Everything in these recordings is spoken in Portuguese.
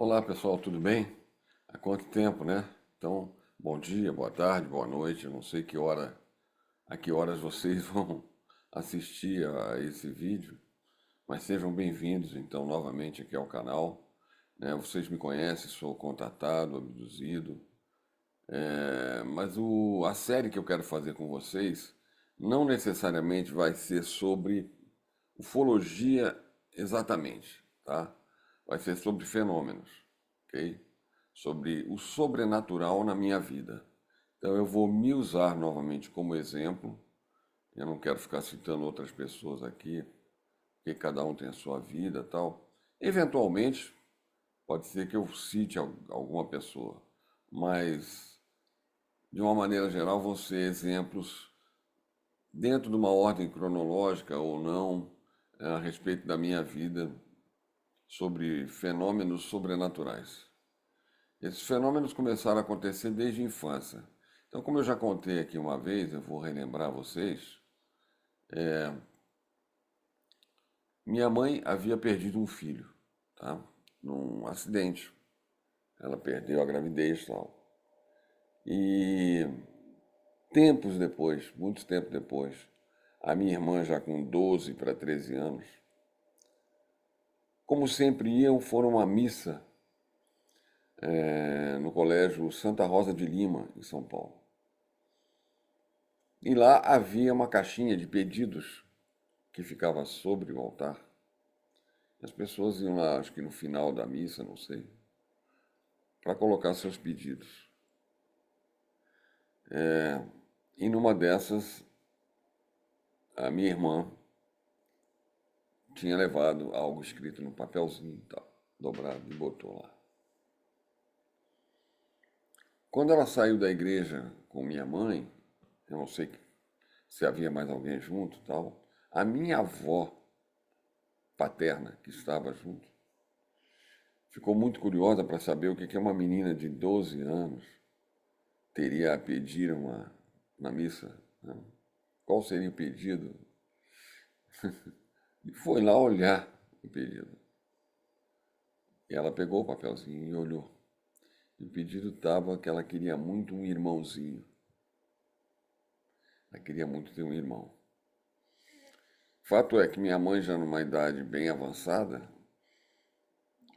Olá pessoal, tudo bem? Há quanto tempo, né? Então, bom dia, boa tarde, boa noite. Eu não sei a que horas vocês vão assistir a esse vídeo, mas sejam bem-vindos então novamente aqui ao canal. Né? Vocês me conhecem, sou contatado, abduzido, mas a série que eu quero fazer com vocês não necessariamente vai ser sobre ufologia exatamente, tá? Vai ser sobre fenômenos, ok? Sobre o sobrenatural na minha vida. Então eu vou me usar novamente como exemplo. Eu não quero ficar citando outras pessoas aqui, porque cada um tem a sua vida, e tal. Eventualmente, pode ser que eu cite alguma pessoa, mas de uma maneira geral vão ser exemplos dentro de uma ordem cronológica ou não, a respeito da minha vida sobre fenômenos sobrenaturais. Esses fenômenos começaram a acontecer desde a infância. Então, como eu já contei aqui uma vez, eu vou relembrar vocês, minha mãe havia perdido um filho, tá? Num acidente. Ela perdeu a gravidez e tal. E tempos depois, muito tempo depois, a minha irmã, já com 12 para 13 anos, como sempre iam, foram à missa no colégio Santa Rosa de Lima, em São Paulo. E lá havia uma caixinha de pedidos que ficava sobre o altar. As pessoas iam lá, acho que no final da missa, não sei, para colocar seus pedidos. E numa dessas, a minha irmã tinha levado algo escrito no papelzinho e tal, dobrado, e botou lá. Quando ela saiu da igreja com minha mãe, eu não sei se havia mais alguém junto e tal, a minha avó paterna, que estava junto, ficou muito curiosa para saber o que uma menina de 12 anos teria a pedir na missa. Né? Qual seria o pedido? E foi lá olhar o pedido. E ela pegou o papelzinho e olhou. E o pedido estava que ela queria muito um irmãozinho. Ela queria muito ter um irmão. Fato é que minha mãe, já numa idade bem avançada,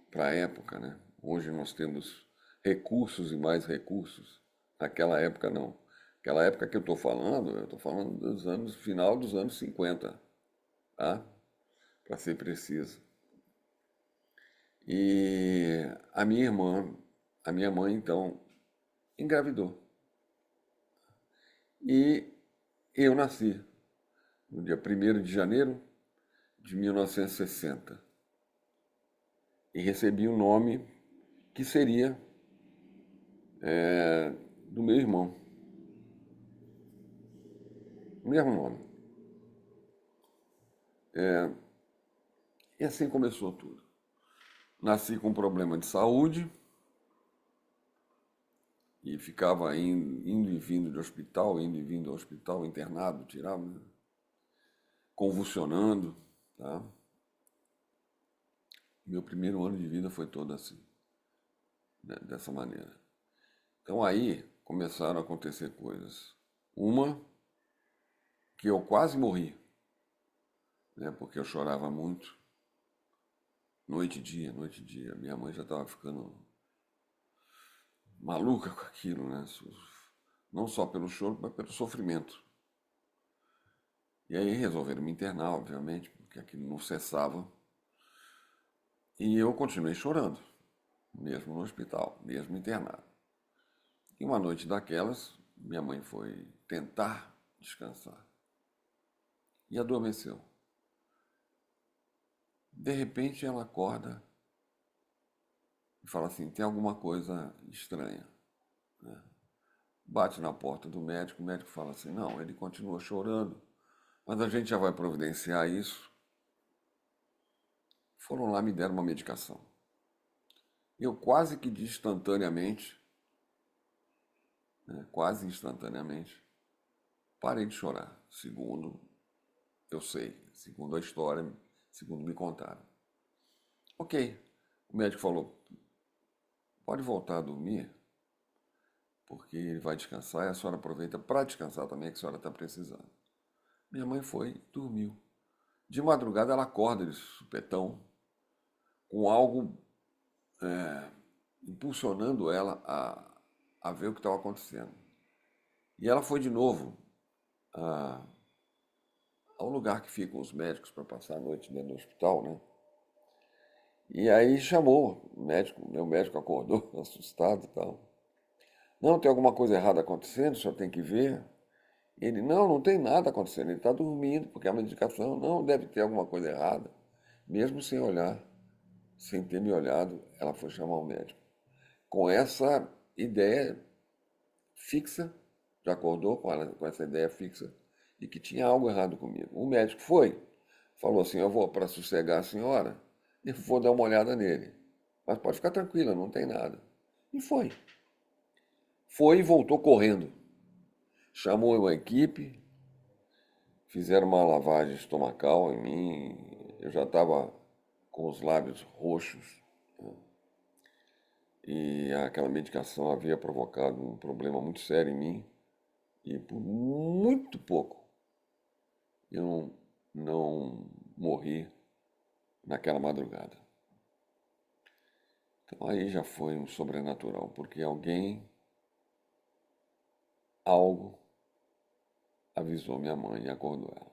para a época, né? Hoje nós temos recursos e mais recursos. Naquela época não. Aquela época que eu estou falando dos anos, final dos anos 50, tá? Para ser preciso. E a minha mãe então engravidou. E eu nasci no dia 1º de janeiro de 1960 e recebi um nome que seria do meu irmão. O mesmo nome. E assim começou tudo. Nasci com um problema de saúde e ficava indo e vindo de hospital, indo e vindo ao hospital, internado, tirava, né? Convulsionando, tá? Meu primeiro ano de vida foi todo assim, né? Dessa maneira. Então aí começaram a acontecer coisas. Uma, que eu quase morri, né? Porque eu chorava muito, noite e dia, noite e dia. Minha mãe já estava ficando maluca com aquilo, né? Não só pelo choro, mas pelo sofrimento. E aí resolveram me internar, obviamente, porque aquilo não cessava. E eu continuei chorando, mesmo no hospital, mesmo internado. E uma noite daquelas, minha mãe foi tentar descansar e adormeceu. De repente ela acorda e fala assim: tem alguma coisa estranha. Né? Bate na porta do médico, o médico fala assim: não, ele continua chorando, mas a gente já vai providenciar isso. Foram lá e me deram uma medicação. Eu quase que instantaneamente, né, quase instantaneamente, parei de chorar, segundo eu sei, segundo a história, segundo me contaram. Ok, o médico falou, pode voltar a dormir, porque ele vai descansar e a senhora aproveita para descansar também, que a senhora está precisando. Minha mãe foi, dormiu. De madrugada ela acorda de supetão, com algo impulsionando ela a ver o que estava acontecendo. E ela foi de novo ao lugar que ficam os médicos para passar a noite dentro do hospital, né? E aí chamou o médico, meu médico acordou, assustado e tal. Não, tem alguma coisa errada acontecendo, o senhor tem que ver. Ele, não, não tem nada acontecendo, ele está dormindo, porque a medicação, não, deve ter alguma coisa errada. Mesmo sem olhar, sem ter me olhado, ela foi chamar o médico. Com essa ideia fixa, já acordou com essa ideia fixa, de que tinha algo errado comigo. O médico foi, falou assim, eu vou para sossegar a senhora, e vou dar uma olhada nele. Mas pode ficar tranquila, não tem nada. E foi. Foi e voltou correndo. Chamou uma equipe, fizeram uma lavagem estomacal em mim, eu já estava com os lábios roxos, né? E aquela medicação havia provocado um problema muito sério em mim, e por muito pouco eu não morri naquela madrugada. Então aí já foi um sobrenatural, porque algo, avisou minha mãe e acordou ela.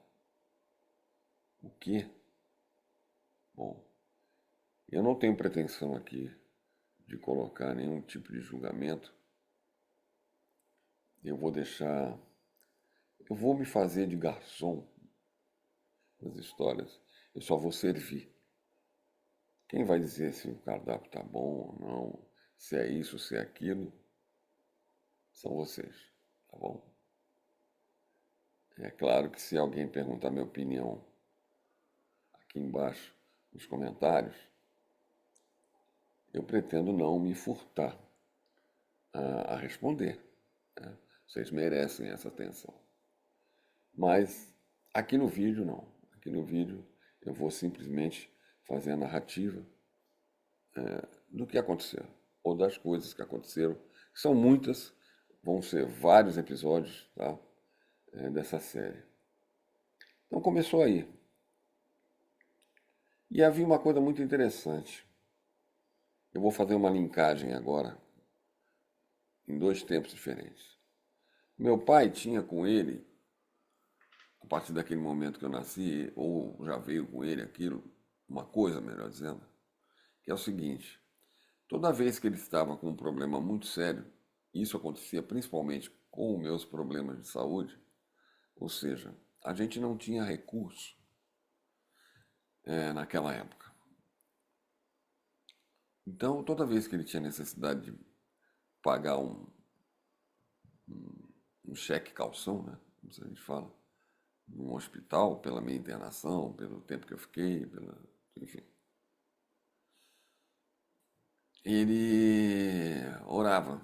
O quê? Bom, eu não tenho pretensão aqui de colocar nenhum tipo de julgamento. Eu vou me fazer de garçom nas histórias. Eu só vou servir. Quem vai dizer se o cardápio está bom ou não, se é isso, se é aquilo, são vocês, tá bom? É claro que se alguém perguntar minha opinião aqui embaixo nos comentários, eu pretendo não me furtar a responder, né? Vocês merecem essa atenção. Mas aqui no vídeo não. Aqui no vídeo eu vou simplesmente fazer a narrativa do que aconteceu, ou das coisas que aconteceram. São muitas, vão ser vários episódios, tá? Dessa série. Então começou aí. E havia uma coisa muito interessante. Eu vou fazer uma linkagem agora em dois tempos diferentes. Meu pai tinha com ele, a partir daquele momento que eu nasci, ou já veio com ele aquilo, uma coisa, melhor dizendo, que é o seguinte: toda vez que ele estava com um problema muito sério, isso acontecia principalmente com os meus problemas de saúde, ou seja, a gente não tinha recurso naquela época. Então, toda vez que ele tinha necessidade de pagar um cheque calção, né, como a gente fala, num hospital, pela minha internação, pelo tempo que eu fiquei, enfim, ele orava,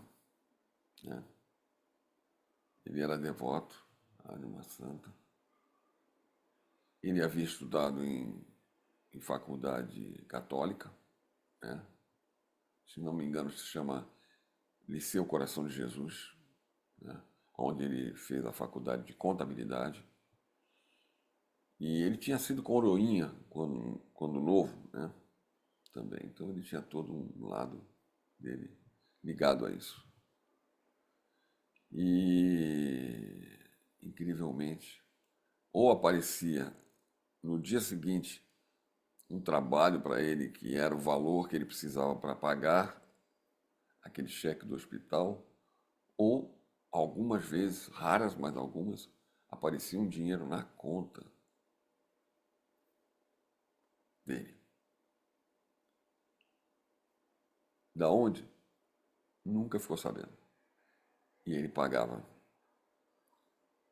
né? Ele era devoto à Ânima Santa. Ele havia estudado em faculdade católica, né? Se não me engano, se chama Liceu Coração de Jesus, né? Onde ele fez a faculdade de contabilidade. E ele tinha sido coroinha quando novo, né? Também. Então ele tinha todo um lado dele ligado a isso. E, incrivelmente, ou aparecia no dia seguinte um trabalho para ele que era o valor que ele precisava para pagar aquele cheque do hospital, ou algumas vezes, raras, mas algumas, aparecia um dinheiro na conta dele. Da onde? Nunca ficou sabendo. E ele pagava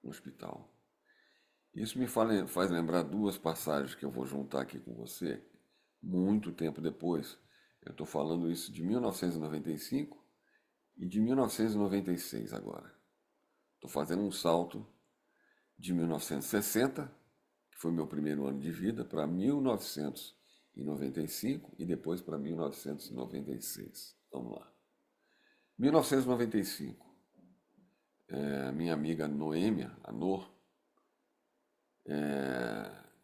no hospital. Isso me faz lembrar duas passagens que eu vou juntar aqui com você, muito tempo depois. Eu estou falando isso de 1995 e de 1996 agora. Estou fazendo um salto de 1960, que foi meu primeiro ano de vida, para 1995 e depois para 1996. Vamos lá. 1995, minha amiga Noêmia, a Nor,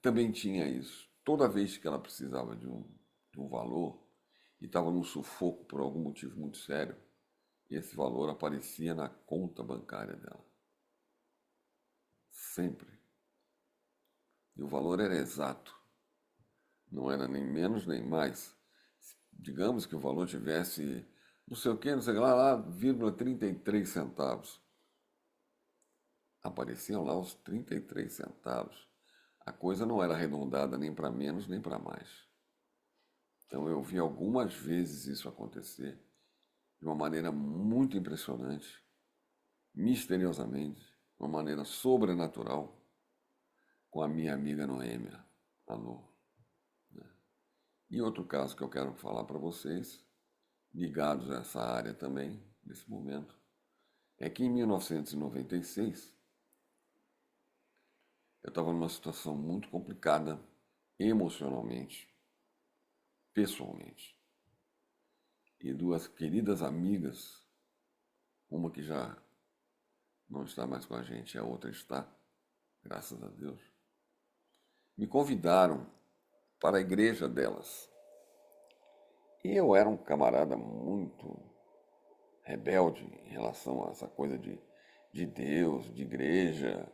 também tinha isso. Toda vez que ela precisava de um valor e estava num sufoco por algum motivo muito sério, esse valor aparecia na conta bancária dela. Sempre. E o valor era exato. Não era nem menos nem mais. Digamos que o valor tivesse não sei o que, não sei lá, 33 centavos. Apareciam lá os 33 centavos. A coisa não era arredondada nem para menos nem para mais. Então eu vi algumas vezes isso acontecer de uma maneira muito impressionante, misteriosamente, de uma maneira sobrenatural, com a minha amiga Noêmia, a Nô. E outro caso que eu quero falar para vocês, ligados a essa área também, nesse momento, é que em 1996 eu estava numa situação muito complicada, emocionalmente, pessoalmente. E duas queridas amigas, uma que já não está mais com a gente, a outra está, graças a Deus, me convidaram para a igreja delas. E eu era um camarada muito rebelde em relação a essa coisa de Deus, de igreja,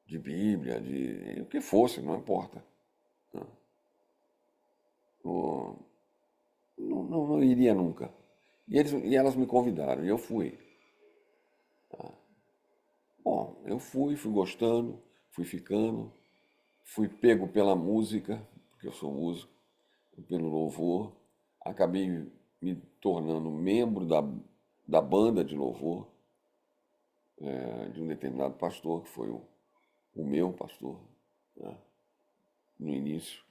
de Bíblia, de o que fosse, não importa. Não, não iria nunca. E elas me convidaram, e eu fui. Bom, eu fui gostando, fui ficando, fui pego pela música, porque eu sou músico, pelo louvor, acabei me tornando membro da banda de louvor de um determinado pastor, que foi o meu pastor, né, no início.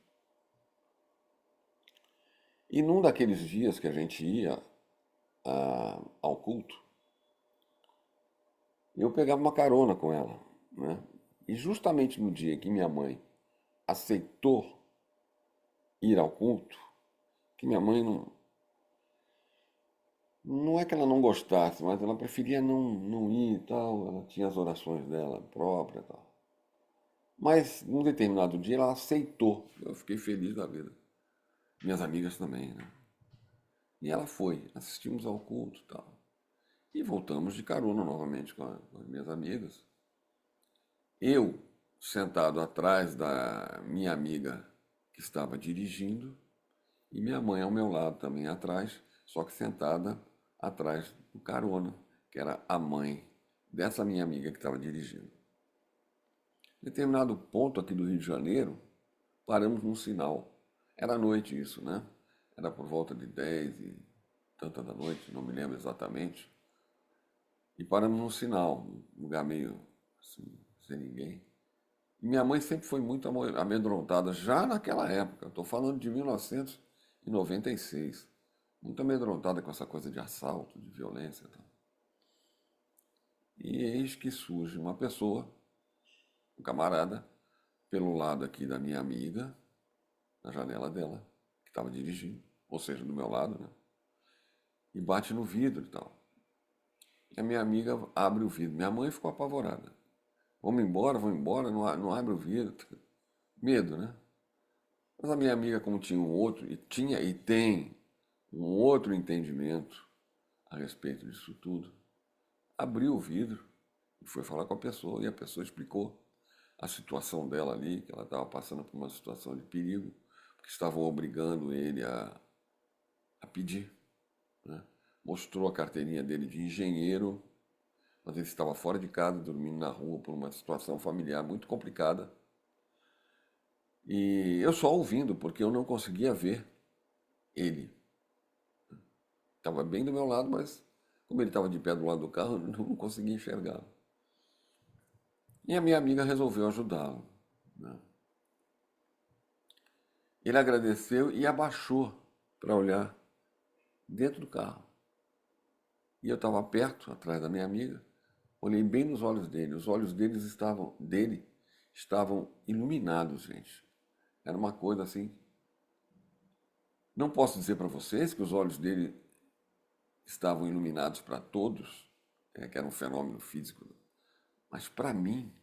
E num daqueles dias que a gente ia ao culto, eu pegava uma carona com ela, né? E justamente no dia que minha mãe aceitou ir ao culto, que minha mãe não é que ela não gostasse, mas ela preferia não ir e tal, ela tinha as orações dela própria e tal. Mas num determinado dia ela aceitou, eu fiquei feliz da vida. Minhas amigas também, né? E ela foi, assistimos ao culto e tal. E voltamos de carona novamente com as minhas amigas. Eu, sentado atrás da minha amiga que estava dirigindo, e minha mãe ao meu lado também atrás, só que sentada atrás do carona, que era a mãe dessa minha amiga que estava dirigindo. Em determinado ponto aqui do Rio de Janeiro, paramos num sinal. Era noite isso, né? Era por volta de 10 e tanta da noite, não me lembro exatamente. E paramos num sinal, um lugar meio assim, sem ninguém. E minha mãe sempre foi muito amedrontada, já naquela época. Estou falando de 1996. Muito amedrontada com essa coisa de assalto, de violência e tal. E eis que surge uma pessoa, um camarada, pelo lado aqui da minha amiga, na janela dela, que estava dirigindo, ou seja, do meu lado, né? E bate no vidro e tal. E a minha amiga abre o vidro. Minha mãe ficou apavorada. Vamos embora, não abre o vidro. Medo, né? Mas a minha amiga, como tinha um outro, e tinha e tem um outro entendimento a respeito disso tudo, abriu o vidro e foi falar com a pessoa. E a pessoa explicou a situação dela ali, que ela estava passando por uma situação de perigo, que estavam obrigando ele a pedir, né? Mostrou a carteirinha dele de engenheiro, mas ele estava fora de casa, dormindo na rua por uma situação familiar muito complicada. E eu só ouvindo, porque eu não conseguia ver ele. Estava bem do meu lado, mas como ele estava de pé do lado do carro, eu não conseguia enxergá-lo. E a minha amiga resolveu ajudá-lo, né? Ele agradeceu e abaixou para olhar dentro do carro. E eu estava perto, atrás da minha amiga, olhei bem nos olhos dele. Os olhos dele estavam iluminados, gente. Era uma coisa assim. Não posso dizer para vocês que os olhos dele estavam iluminados para todos, que era um fenômeno físico. Mas para mim,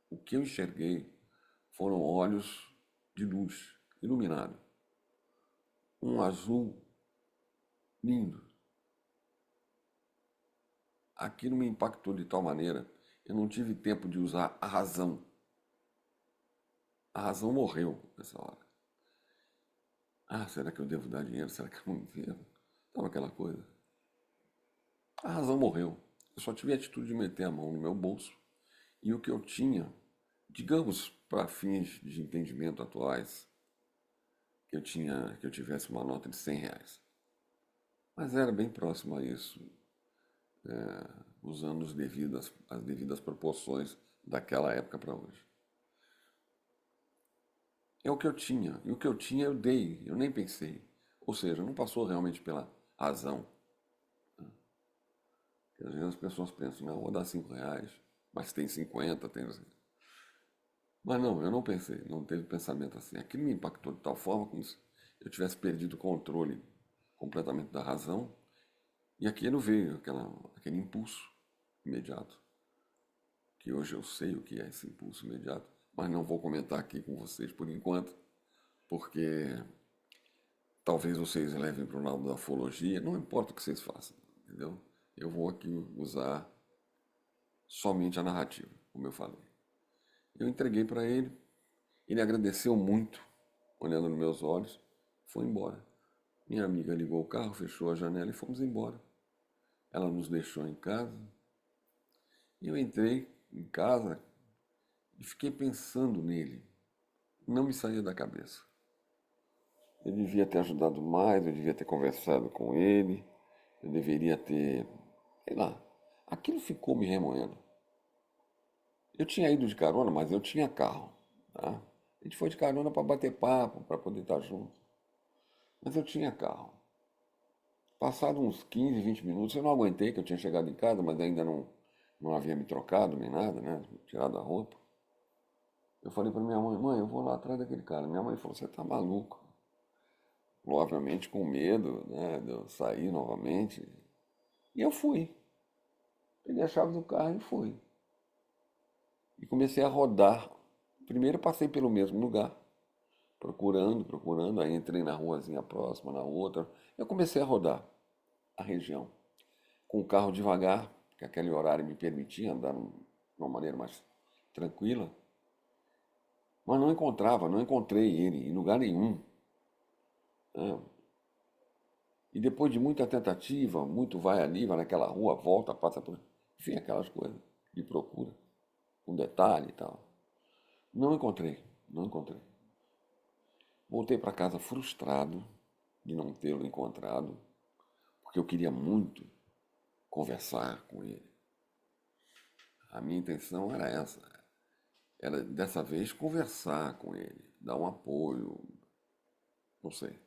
o que eu enxerguei foram olhos de luz, iluminado. Um azul lindo. Aquilo me impactou de tal maneira, eu não tive tempo de usar a razão. A razão morreu nessa hora. Ah, será que eu devo dar dinheiro? Será que eu não devo? Estava aquela coisa. A razão morreu. Eu só tive a atitude de meter a mão no meu bolso e o que eu tinha, digamos, para fins de entendimento atuais, que eu tivesse uma nota de R$ 100. Mas era bem próximo a isso, usando as devidas proporções daquela época para hoje. É o que eu tinha, e o que eu tinha eu dei, eu nem pensei. Ou seja, não passou realmente pela razão. Porque às vezes as pessoas pensam, não, vou dar R$ 5, mas tem 50, tem. Mas não, eu não pensei, não teve pensamento assim. Aquilo me impactou de tal forma como se eu tivesse perdido o controle completamente da razão. E aquilo veio, aquele impulso imediato, que hoje eu sei o que é esse impulso imediato, mas não vou comentar aqui com vocês por enquanto, porque talvez vocês levem para o lado da ufologia, não importa o que vocês façam, entendeu? Eu vou aqui usar somente a narrativa, como eu falei. Eu entreguei para ele, ele agradeceu muito, olhando nos meus olhos, foi embora. Minha amiga ligou o carro, fechou a janela e fomos embora. Ela nos deixou em casa e eu entrei em casa e fiquei pensando nele. Não me saía da cabeça. Eu devia ter ajudado mais, eu devia ter conversado com ele, eu deveria ter, sei lá, aquilo ficou me remoendo. Eu tinha ido de carona, mas eu tinha carro, tá? A gente foi de carona para bater papo, para poder estar junto. Mas eu tinha carro. Passado uns 15, 20 minutos, eu não aguentei, que eu tinha chegado em casa, mas ainda não havia me trocado nem nada, né? Tirado a roupa. Eu falei para minha mãe, mãe, eu vou lá atrás daquele cara. Minha mãe falou, você tá maluco? Obviamente com medo, né, de eu sair novamente. E eu fui. Peguei a chave do carro e fui. E comecei a rodar. Primeiro passei pelo mesmo lugar, procurando, aí entrei na ruazinha próxima, na outra. Eu comecei a rodar a região, com o carro devagar, porque aquele horário me permitia andar de uma maneira mais tranquila. Mas não encontrei ele em lugar nenhum, né? E depois de muita tentativa, muito vai ali, vai naquela rua, volta, passa por. Enfim, aquelas coisas de procura, com detalhe e tal. Não encontrei, não encontrei. Voltei para casa frustrado de não tê-lo encontrado, porque eu queria muito conversar com ele. A minha intenção era essa, era dessa vez conversar com ele, dar um apoio, não sei.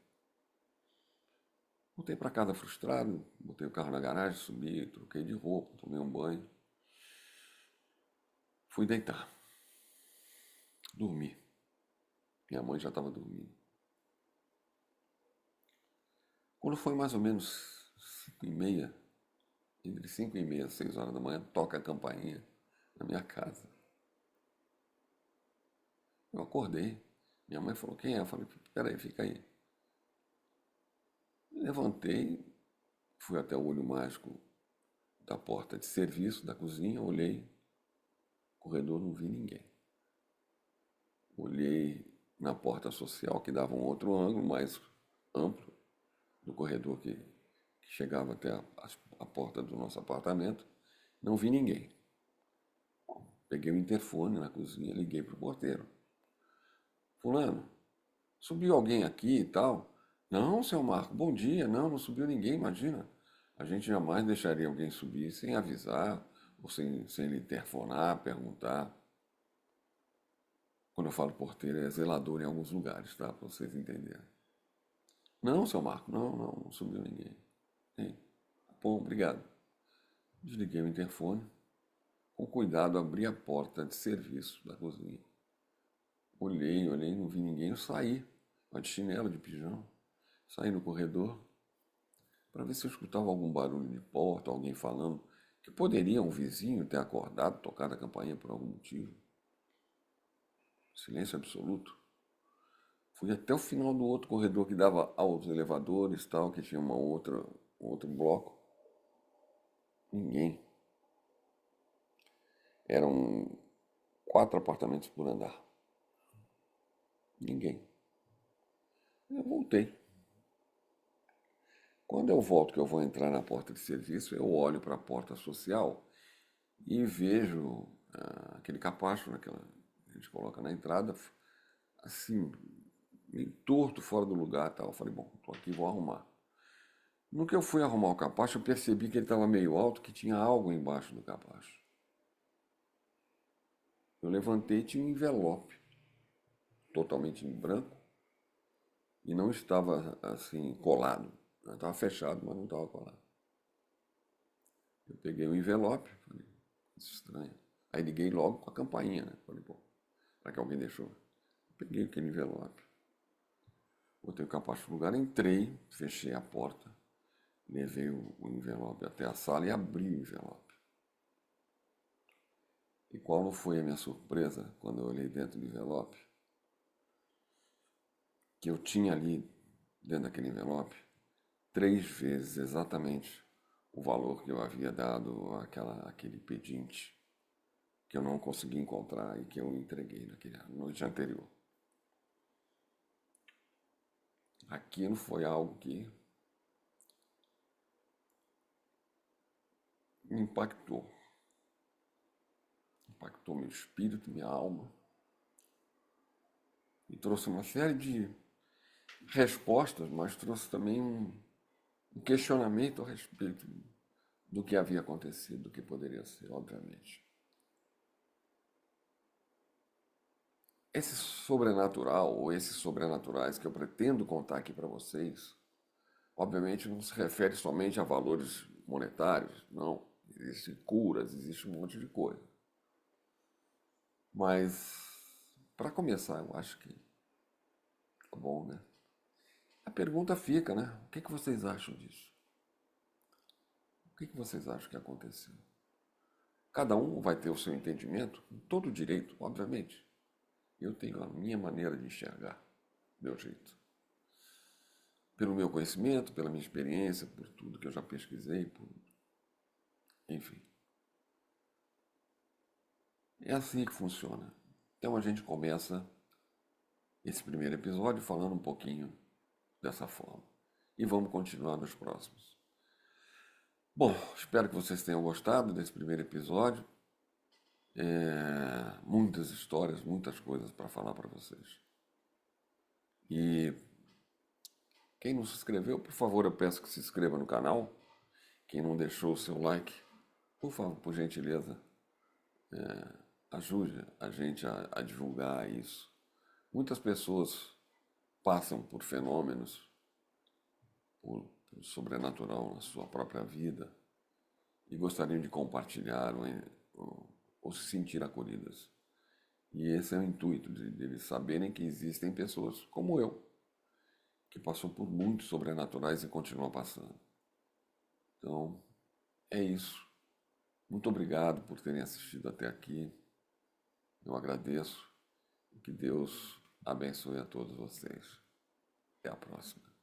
Voltei para casa frustrado, botei o carro na garagem, subi, troquei de roupa, tomei um banho. Fui deitar, dormi. Minha mãe já estava dormindo. Quando foi mais ou menos 5h30, entre 5h30 e 6 horas da manhã, toca a campainha na minha casa. Eu acordei. Minha mãe falou, quem é? Eu falei, peraí, fica aí. Levantei, fui até o olho mágico da porta de serviço da cozinha, olhei, corredor, não vi ninguém. Olhei na porta social, que dava um outro ângulo mais amplo do corredor que chegava até a porta do nosso apartamento, não vi ninguém. Peguei o interfone na cozinha, liguei para o porteiro. Fulano, subiu alguém aqui e tal? Não, seu Marco, bom dia. Não, não subiu ninguém, imagina. A gente jamais deixaria alguém subir sem avisar, ou sem lhe interfonar, perguntar. Quando eu falo porteiro, é zelador em alguns lugares, tá? Para vocês entenderem. Não, seu Marco, não subiu ninguém. Sim. Bom, obrigado. Desliguei o interfone. Com cuidado, abri a porta de serviço da cozinha. Olhei, não vi ninguém. Eu saí, de chinelo, de pijama. Saí no corredor. para ver se eu escutava algum barulho de porta, alguém falando, que poderia um vizinho ter acordado, tocado a campainha por algum motivo. Silêncio absoluto. Fui até o final do outro corredor que dava aos elevadores, tal, que tinha um outro bloco. Ninguém. Eram 4 apartamentos por andar. Ninguém. Eu voltei. Quando eu volto, que eu vou entrar na porta de serviço, eu olho para a porta social e vejo aquele capacho, a gente coloca na entrada, assim, meio torto, fora do lugar e tal. Eu falei, bom, estou aqui, vou arrumar. No que eu fui arrumar o capacho, eu percebi que ele estava meio alto, que tinha algo embaixo do capacho. Eu levantei e tinha um envelope, totalmente em branco, e não estava assim colado. Estava fechado, mas não estava colado. Eu peguei o envelope, falei, isso é estranho. Aí liguei logo com a campainha, né? Falei, pô, será que alguém deixou? Peguei aquele envelope, botei o capacho no lugar, entrei, fechei a porta, levei o envelope até a sala e abri o envelope. E qual não foi a minha surpresa quando eu olhei dentro do envelope? Que eu tinha ali, dentro daquele envelope, 3 vezes exatamente o valor que eu havia dado àquele pedinte que eu não consegui encontrar e que eu entreguei na noite anterior. Aquilo foi algo que me impactou. Impactou meu espírito, minha alma e trouxe uma série de respostas, mas trouxe também um questionamento a respeito do que havia acontecido, do que poderia ser, obviamente. Esse sobrenatural, ou esses sobrenaturais que eu pretendo contar aqui para vocês, obviamente não se refere somente a valores monetários, não. Existem curas, existe um monte de coisa. Mas, para começar, eu acho que tá bom, né? A pergunta fica, né? O que vocês acham disso? O que vocês acham que aconteceu? Cada um vai ter o seu entendimento, com todo direito, obviamente. Eu tenho a minha maneira de enxergar, meu jeito. Pelo meu conhecimento, pela minha experiência, por tudo que eu já pesquisei, enfim. É assim que funciona. Então a gente começa esse primeiro episódio falando um pouquinho dessa forma. E vamos continuar nos próximos. Bom, espero que vocês tenham gostado desse primeiro episódio. Muitas histórias, muitas coisas para falar para vocês. E quem não se inscreveu, por favor, eu peço que se inscreva no canal. Quem não deixou o seu like, por favor, por gentileza, ajude a gente a divulgar isso. Muitas pessoas passam por fenômenos, por sobrenatural na sua própria vida e gostariam de compartilhar ou se sentir acolhidas. E esse é o intuito de eles saberem que existem pessoas como eu, que passou por muitos sobrenaturais e continua passando. Então, é isso. Muito obrigado por terem assistido até aqui. Eu agradeço e que Deus abençoe a todos vocês. Até a próxima.